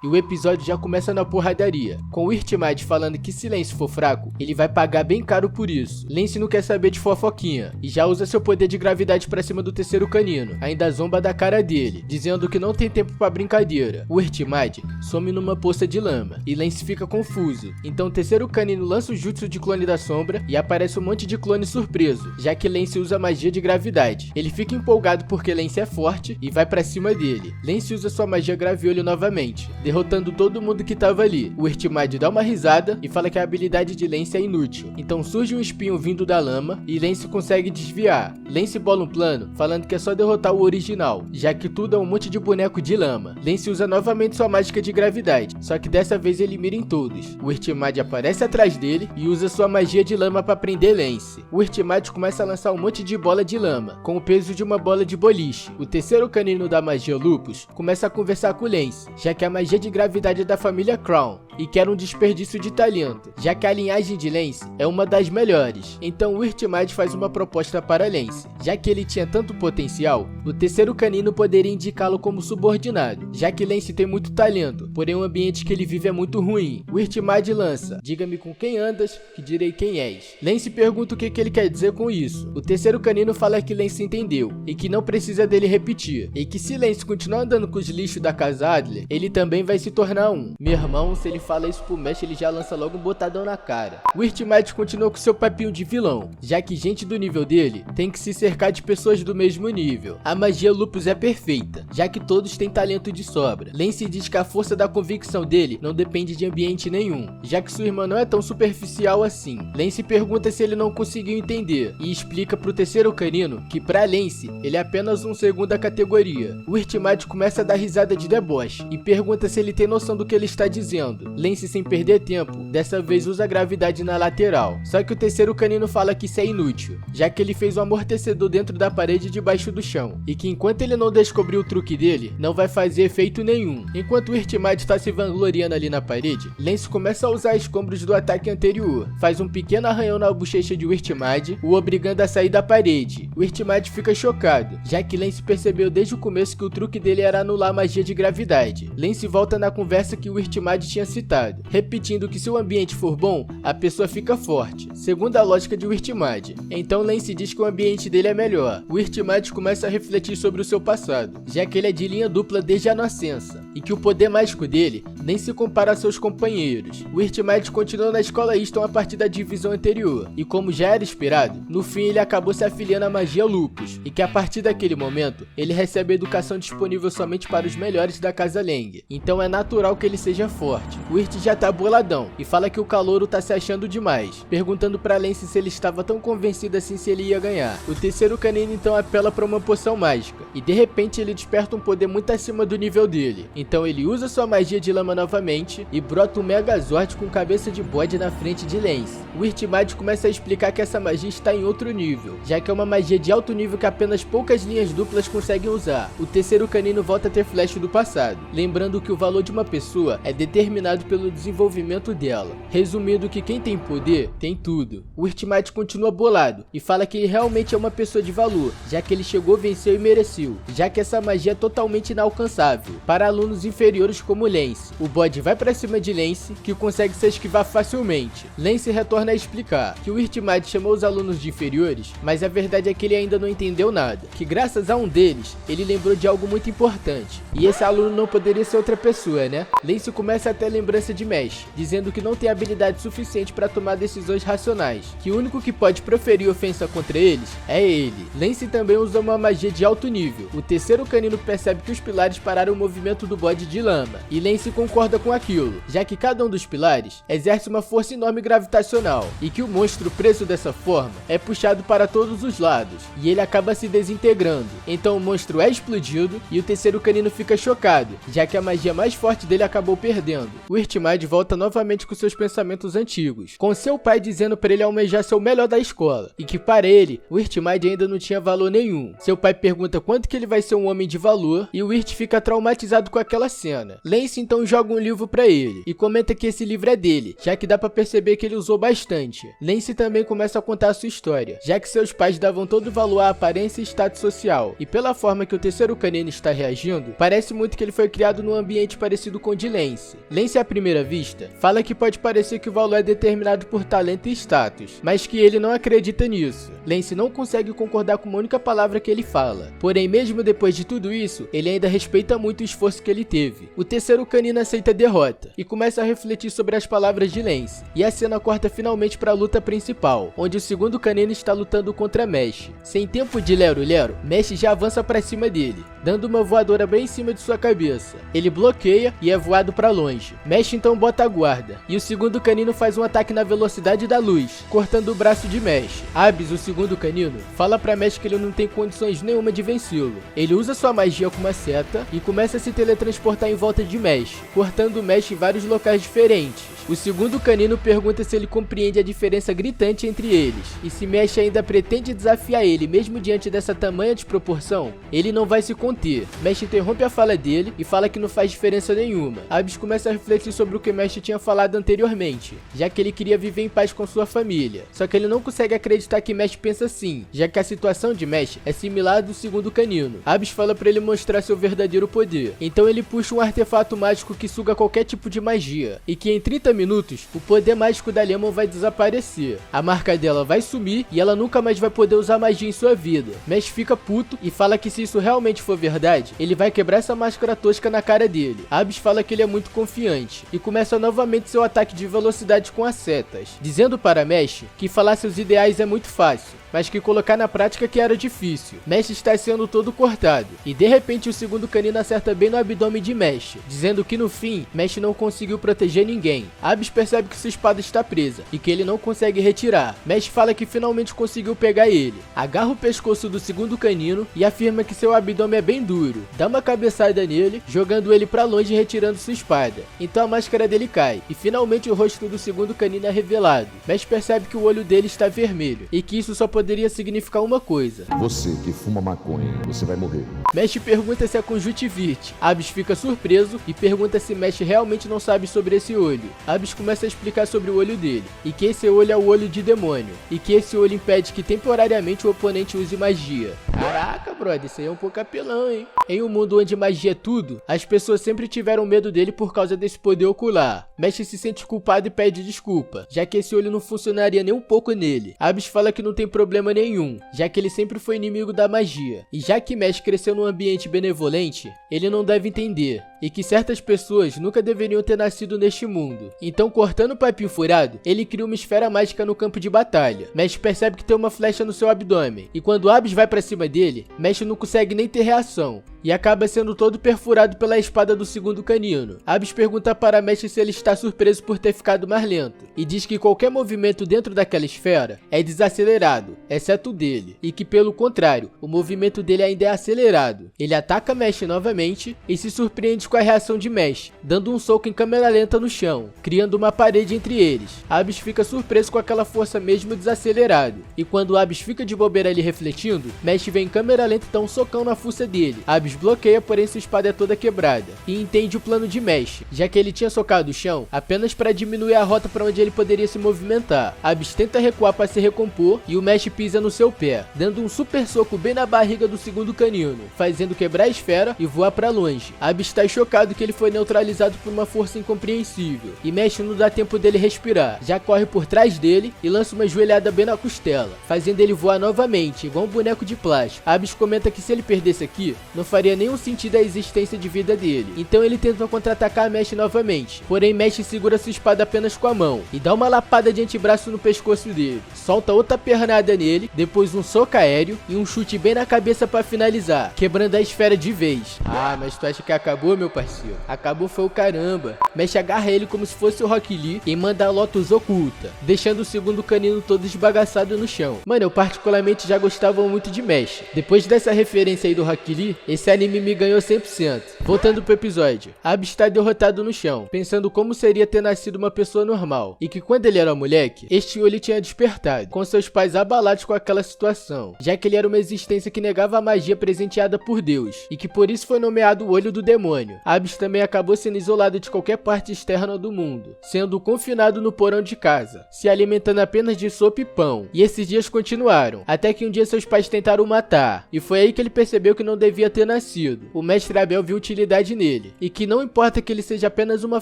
E o episódio já começa na porradaria, com o Irtmad falando que se Lance for fraco, ele vai pagar bem caro por isso. Lance não quer saber de fofoquinha, e já usa seu poder de gravidade pra cima do terceiro canino, ainda zomba da cara dele, dizendo que não tem tempo pra brincadeira. O Irtmad some numa poça de lama, e Lance fica confuso. Então o terceiro canino lança o jutsu de clone da sombra, e aparece um monte de clone surpreso, já que Lance usa magia de gravidade. Ele fica empolgado porque Lance é forte, e vai pra cima dele. Lance usa sua magia graviolho novamente, derrotando todo mundo que tava ali. O Irtmad dá uma risada e fala que a habilidade de Lance é inútil. Então surge um espinho vindo da lama e Lance consegue desviar. Lance bola um plano falando que é só derrotar o original, já que tudo é um monte de boneco de lama. Lance usa novamente sua mágica de gravidade, só que dessa vez ele mira em todos. O Irtmad aparece atrás dele e usa sua magia de lama para prender Lance. O Irtmad começa a lançar um monte de bola de lama, com o peso de uma bola de boliche. O terceiro canino da magia Lupus começa a conversar com Lance, já que a magia de gravidade da família Crown, e que era um desperdício de talento, já que a linhagem de Lance é uma das melhores. Então o Irtmad faz uma proposta para Lance, já que ele tinha tanto potencial, o terceiro canino poderia indicá-lo como subordinado, já que Lance tem muito talento, porém o ambiente que ele vive é muito ruim. O Irtmad lança: diga-me com quem andas, que direi quem és. Lance pergunta o que ele quer dizer com isso. O terceiro canino fala que Lance entendeu, e que não precisa dele repetir, e que se Lance continuar andando com os lixos da casa Adler, ele também vai se tornar um. Meu irmão, se ele fala isso pro Mesh, ele já lança logo um botadão na cara. O Irtmad continua com seu papinho de vilão, já que gente do nível dele tem que se cercar de pessoas do mesmo nível. A magia Lupus é perfeita, já que todos têm talento de sobra. Lance diz que a força da convicção dele não depende de ambiente nenhum, já que sua irmã não é tão superficial assim. Lance pergunta se ele não conseguiu entender, e explica pro terceiro canino que pra Lance, ele é apenas um segunda categoria. O Irtmad começa a dar risada de deboche, e pergunta se ele tem noção do que ele está dizendo. Lance, sem perder tempo, dessa vez usa a gravidade na lateral. Só que o terceiro canino fala que isso é inútil, já que ele fez um amortecedor dentro da parede debaixo do chão, e que enquanto ele não descobrir o truque dele, não vai fazer efeito nenhum. Enquanto o Irtmad está se vangloriando ali na parede, Lance começa a usar escombros do ataque anterior, faz um pequeno arranhão na bochecha de Irtmad, o obrigando a sair da parede. O Irtmad fica chocado, já que Lance percebeu desde o começo que o truque dele era anular a magia de gravidade. Lance volta na conversa que o Irtmad tinha citado, repetindo que se o ambiente for bom, a pessoa fica forte, segundo a lógica de Irtmad. Então Lance diz que o ambiente dele é melhor. O Irtmad começa a refletir sobre o seu passado, já que ele é de linha dupla desde a nascença, e que o poder mágico dele nem se compara a seus companheiros. O Irtmad continuou na escola Easton a partir da divisão anterior, e como já era esperado, no fim ele acabou se afiliando à magia Lupus, e que a partir daquele momento, ele recebe a educação disponível somente para os melhores da casa Lang. Então é natural que ele seja forte. O Irt já tá boladão, e fala que o calouro tá se achando demais, perguntando pra Lance se ele estava tão convencido assim se ele ia ganhar. O terceiro canino então apela pra uma poção mágica, e de repente ele desperta um poder muito acima do nível dele. Então ele usa sua magia de lama novamente, e brota um Megazord com cabeça de bode na frente de Lance. O Irtmad começa a explicar que essa magia está em outro nível, já que é uma magia de alto nível que apenas poucas linhas duplas conseguem usar. O terceiro canino volta a ter flash do passado, lembrando que o valor de uma pessoa é determinado pelo desenvolvimento dela. Resumindo que quem tem poder, tem tudo. O Irtmad continua bolado, e fala que ele realmente é uma pessoa de valor, já que ele chegou, venceu e mereceu, já que essa magia é totalmente inalcançável para alunos inferiores como Lance. O bode vai pra cima de Lance, que consegue se esquivar facilmente. Lance retorna a explicar que o Irtmad chamou os alunos de inferiores, mas a verdade é que ele ainda não entendeu nada, que graças a um deles, ele lembrou de algo muito importante, e esse aluno não poderia ser outra pessoa, né? Lance começa a ter lembrança de Mesh, dizendo que não tem habilidade suficiente para tomar decisões racionais, que o único que pode proferir ofensa contra eles é ele. Lance também usa uma magia de alto nível. O terceiro canino percebe que os pilares pararam o movimento do bode de lama, e Lance concorda concorda com aquilo, já que cada um dos pilares exerce uma força enorme gravitacional, e que o monstro preso dessa forma é puxado para todos os lados, e ele acaba se desintegrando. Então o monstro é explodido, e o terceiro canino fica chocado, já que a magia mais forte dele acabou perdendo. O Irtmide volta novamente com seus pensamentos antigos, com seu pai dizendo para ele almejar ser o melhor da escola, e que para ele, o Irtmide ainda não tinha valor nenhum. Seu pai pergunta quanto que ele vai ser um homem de valor, e o Irt fica traumatizado com aquela cena. Lance então joga um livro para ele, e comenta que esse livro é dele, já que dá para perceber que ele usou bastante. Lance também começa a contar a sua história, já que seus pais davam todo o valor à aparência e status social, e pela forma que o terceiro canino está reagindo, parece muito que ele foi criado num ambiente parecido com o de Lance. Lance à primeira vista, fala que pode parecer que o valor é determinado por talento e status, mas que ele não acredita nisso. Lance não consegue concordar com uma única palavra que ele fala, porém mesmo depois de tudo isso, ele ainda respeita muito o esforço que ele teve. O terceiro canino aceita a derrota, e começa a refletir sobre as palavras de Lance, e a cena corta finalmente para a luta principal, onde o segundo canino está lutando contra Mesh. Sem tempo de lero-lero, Mesh já avança para cima dele, dando uma voadora bem em cima de sua cabeça. Ele bloqueia e é voado para longe. Mesh então bota a guarda, e o segundo canino faz um ataque na velocidade da luz, cortando o braço de Mesh. Abyss, o segundo canino, fala para Mesh que ele não tem condições nenhuma de vencê-lo. Ele usa sua magia com uma seta e começa a se teletransportar em volta de Mesh, cortando Mesh em vários locais diferentes. O segundo canino pergunta se ele compreende a diferença gritante entre eles, e se Mesh ainda pretende desafiar ele mesmo diante dessa tamanha desproporção, ele não vai se conter. Mesh interrompe a fala dele e fala que não faz diferença nenhuma. Abyss começa a refletir sobre o que Mesh tinha falado anteriormente, já que ele queria viver em paz com sua família. Só que ele não consegue acreditar que Mesh pensa assim, já que a situação de Mesh é similar à do segundo canino. Abyss fala para ele mostrar seu verdadeiro poder, então ele puxa um artefato mágico que suga qualquer tipo de magia, e que em 30 minutos, o poder mágico da Lemon vai desaparecer. A marca dela vai sumir e ela nunca mais vai poder usar magia em sua vida. Mesh fica puto e fala que se isso realmente for verdade, ele vai quebrar essa máscara tosca na cara dele. Abyss fala que ele é muito confiante e começa novamente seu ataque de velocidade com as setas, dizendo para Mesh que falar seus ideais é muito fácil, mas que colocar na prática que era difícil. Mesh está sendo todo cortado, e de repente o segundo canino acerta bem no abdômen de Mesh, dizendo que no fim, Mesh não conseguiu proteger ninguém. Abyss percebe que sua espada está presa, e que ele não consegue retirar. Mesh fala que finalmente conseguiu pegar ele, agarra o pescoço do segundo canino e afirma que seu abdômen é bem duro, dá uma cabeçada nele, jogando ele pra longe e retirando sua espada. Então a máscara dele cai, e finalmente o rosto do segundo canino é revelado. Mesh percebe que o olho dele está vermelho, e que isso só poderia significar uma coisa: você que fuma maconha, você vai morrer. Mesh pergunta se é conjuntivite. Abyss fica surpreso e pergunta se Mesh realmente não sabe sobre esse olho. Abyss começa a explicar sobre o olho dele, e que esse olho é o olho de demônio, e que esse olho impede que temporariamente o oponente use magia. Caraca, brother, isso aí é um pouco apelão, hein? Em um mundo onde magia é tudo, as pessoas sempre tiveram medo dele por causa desse poder ocular. Mesh se sente culpado e pede desculpa, já que esse olho não funcionaria nem um pouco nele. Abyss fala que não tem problema nenhum, já que ele sempre foi inimigo da magia, e já que Mesh cresceu num ambiente benevolente, ele não deve entender, e que certas pessoas nunca deveriam ter nascido neste mundo. Então, cortando o papinho furado, ele cria uma esfera mágica no campo de batalha. Mesh percebe que tem uma flecha no seu abdômen, e quando Abyss vai pra cima dele, Mesh não consegue nem ter reação, e acaba sendo todo perfurado pela espada do segundo canino. Abyss pergunta para Mesh se ele está surpreso por ter ficado mais lento, e diz que qualquer movimento dentro daquela esfera é desacelerado, exceto o dele, e que pelo contrário, o movimento dele ainda é acelerado. Ele ataca Mesh novamente e se surpreende com a reação de Mesh, dando um soco em câmera lenta no chão, criando uma parede entre eles. Abyss fica surpreso com aquela força mesmo desacelerado, e quando Abyss fica de bobeira ali refletindo, Mesh vem em câmera lenta e dá um socão na fuça dele. Abyss bloqueia, porém sua espada é toda quebrada, e entende o plano de Mesh, já que ele tinha socado o chão apenas para diminuir a rota para onde ele poderia se movimentar. Abyss tenta recuar para se recompor e o Mesh pisa no seu pé, dando um super soco bem na barriga do segundo canino, fazendo quebrar a esfera e voar para longe. Abyss está chocado que ele foi neutralizado por uma força incompreensível, e Mesh não dá tempo dele respirar, já corre por trás dele e lança uma joelhada bem na costela, fazendo ele voar novamente, igual um boneco de plástico. Abyss comenta que se ele perdesse aqui, não faria nenhum sentido a existência de vida dele, então ele tenta contra-atacar Mesh novamente, porém Mesh segura sua espada apenas com a mão, e dá uma lapada de antebraço no pescoço dele, solta outra pernada nele nele, depois um soco aéreo e um chute bem na cabeça pra finalizar, quebrando a esfera de vez. Ah, mas tu acha que acabou, meu parceiro? Acabou foi o caramba. Mesh agarra ele como se fosse o Rock Lee e manda a Lotus oculta, deixando o segundo canino todo esbagaçado no chão. Mano, eu particularmente já gostava muito de Mesh. Depois dessa referência aí do Rock Lee, esse anime me ganhou 100%. Voltando pro episódio, Abyss está derrotado no chão, pensando como seria ter nascido uma pessoa normal, e que quando ele era moleque, este olho tinha despertado, com seus pais abalados com aquela situação, já que ele era uma existência que negava a magia presenteada por Deus, e que por isso foi nomeado o Olho do Demônio. Abyss também acabou sendo isolado de qualquer parte externa do mundo, sendo confinado no porão de casa, se alimentando apenas de sopa e pão, e esses dias continuaram, até que um dia seus pais tentaram o matar, e foi aí que ele percebeu que não devia ter nascido. O mestre Abel viu utilidade nele, e que não importa que ele seja apenas uma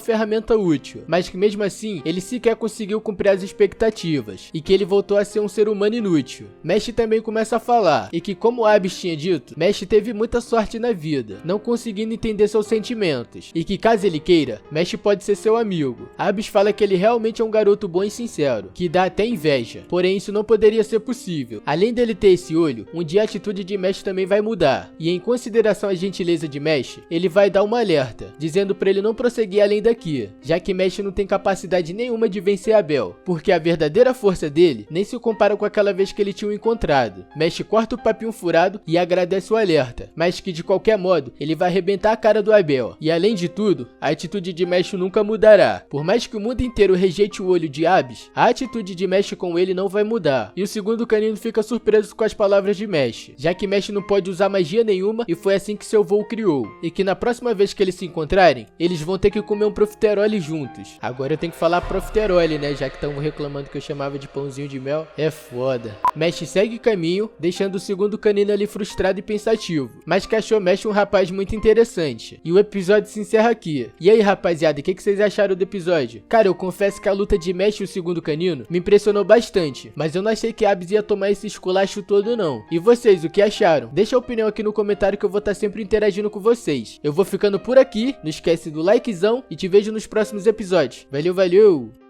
ferramenta útil, mas que mesmo assim, ele sequer conseguiu cumprir as expectativas, e que ele voltou a ser um ser humano inútil. Mesh também começa a falar, e que como Abyss tinha dito, Mesh teve muita sorte na vida, não conseguindo entender seus sentimentos, e que caso ele queira, Mesh pode ser seu amigo. Abyss fala que ele realmente é um garoto bom e sincero, que dá até inveja, porém isso não poderia ser possível. Além dele ter esse olho, um dia a atitude de Mesh também vai mudar, e em consideração à gentileza de Mesh, ele vai dar uma alerta, dizendo pra ele não prosseguir além daqui, já que Mesh não tem capacidade nenhuma de vencer Abel, porque a verdadeira força dele nem se compara com aquela vez que ele tinha o encontrado. Mesh corta o papinho furado e agradece o alerta, mas que de qualquer modo, ele vai arrebentar a cara do Abel, e além de tudo, a atitude de Mesh nunca mudará. Por mais que o mundo inteiro rejeite o olho de Abyss, a atitude de Mesh com ele não vai mudar, e o segundo canino fica surpreso com as palavras de Mesh, já que Mesh não pode usar magia nenhuma e foi assim que seu vô o criou, e que na próxima vez que eles se encontrarem, eles vão ter que comer um profiterole juntos. Agora eu tenho que falar profiterole, né, já que estão reclamando que eu chamava de pãozinho de mel, é foda. Mesh segue caminho, deixando o segundo canino ali frustrado e pensativo, mas que achou Mesh um rapaz muito interessante, e o episódio se encerra aqui. E aí rapaziada, o que vocês acharam do episódio? Cara, eu confesso que a luta de Mesh e o segundo canino me impressionou bastante, mas eu não achei que Abyss ia tomar esse esculacho todo não. E vocês, o que acharam? Deixa a opinião aqui no comentário que eu vou estar sempre interagindo com vocês. Eu vou ficando por aqui, não esquece do likezão e te vejo nos próximos episódios. Valeu, valeu!